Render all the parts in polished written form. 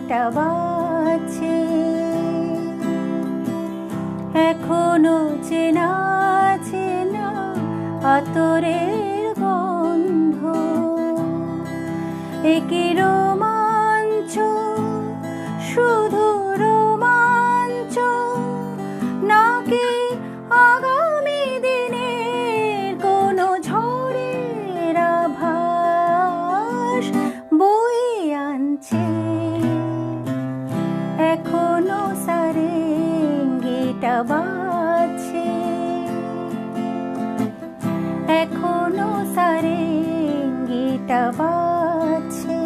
সঙ্গীটা বাজছে, এখনো চেনা চেনা আতরের গন্ধ, একি রোমাঞ্চ, শুধু রোমাঞ্চ নাকি আগামী দিনের কোনো ঝড়ের আভাস বয়ে আনছে। এখনো সারেঙ্গিটা বাজছে, এখনো সারেঙ্গিটা বাজছে।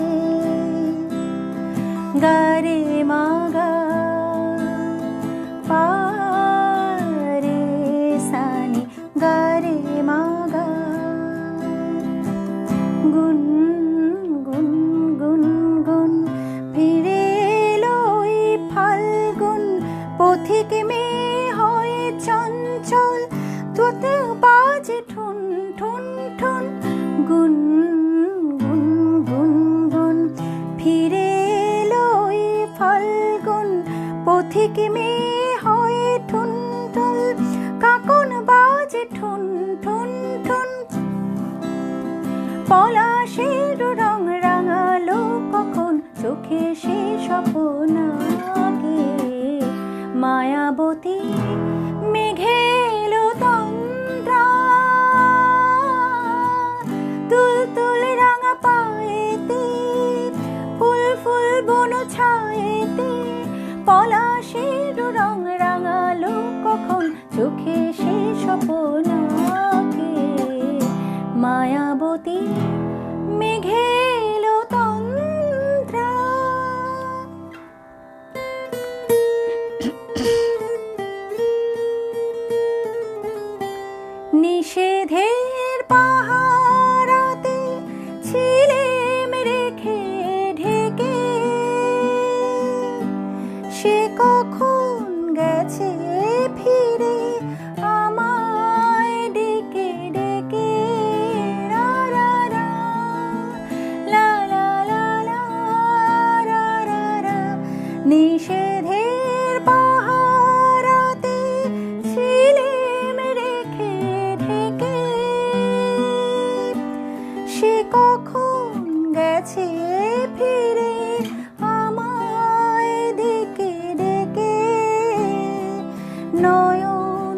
গারে মাগা পারে সানি, গারে মাগা গুন গুন গুন গুন। ফিরে এলো এই ফাল্গুন, পথিক মেয়ে হয়ে চঞ্চল, তোতে বাজে ঠুন ঠুন ঠুন। গুন গুন গুন গুন। ফিরে এলো এই ফাল্গুন, পথিক মেয়ে হয়ে ঠুন ঠুন, কাকন বাজে ঠুন ঠুন ঠুন। পলাশের রং রাঙালো কখন, চোখে সে স্বপ্ন আঁকে। মায়াবতী মেঘে এলো তন্দ্রা, তুলতুল রাঙা পায়েতে, ফুল ফুল বন ছায়েতে। পলাশের রং রাঙালো কখন, চোখে সে স্বপ্ন আঁকে। মায়াবতী মেঘে এলো তন্দ্রা। নিষেধের পাহারাতে ছিলেম রেখে ঢেকে, সে কখন গেছে ফিরে আমায় ডেকে ডেকে। রা রা রা, লা লা লা লা, রা রা রা। নিষেধের পাহারাতে ছিলেম রেখে ঢেকে, সে কখন গেছে ফিরে আমায় ডেকে ডেকে। নয়ন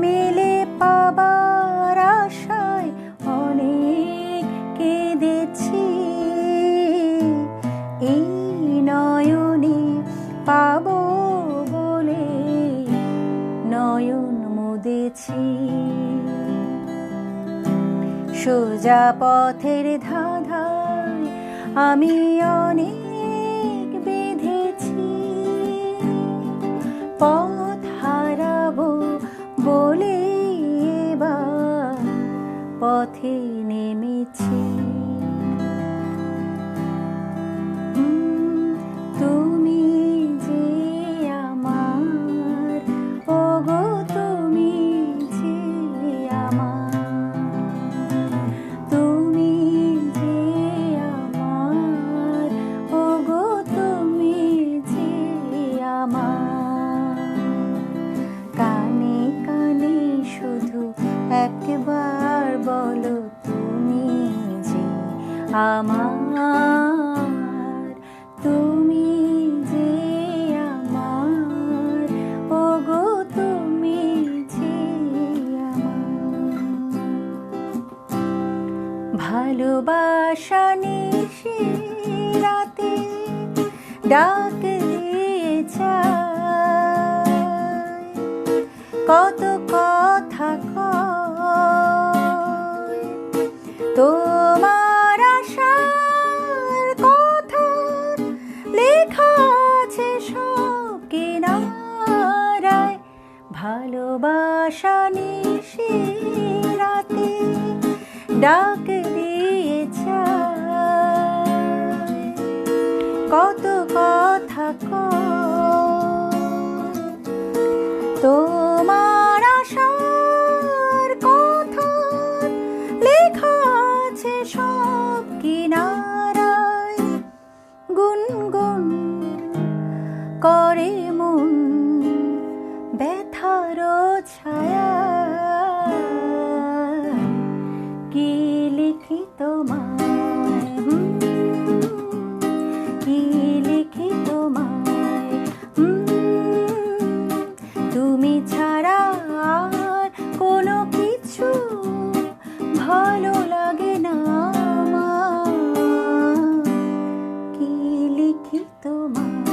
মেলে পাবার আশায় অনেক কেঁদেছি, এই নয়নে পাবো বলে নয়ন মুদেছি। সোজা পথের ধাঁধায় আমি অনেক বেঁধেছি, পথ হারাবো বলে এবার পথে নেমেছি। তুমি যে আমার, ওগো তুমি যে আমার, তুমি যে আমার, ওগো তুমি যে আমার। কানে কানে শুধু একবার বলো, তুমি যে আমার, তুমি যে আমার, ওগো তুমি যে আমার। ভালোবাসা নিশি রাতে ডাক দিয়ে যায়, কত কথা কয় তোমার আশার কথা, লেখা আছে সব কিনারায়। ভালোবাসা নিশি রাতে ডাক দিয়ে যায়, কত কথা কয় তোমার আশার কথা, লেখা আছে সব কিনারায়। গুনগুন করে মন ব্যথার ছায়া কি লিখি তোমায় কি লিখি তোমায় তুমি ছাড়া আর কোনো কিছু ভালো লাগে না আমার কি লিখি তোমায়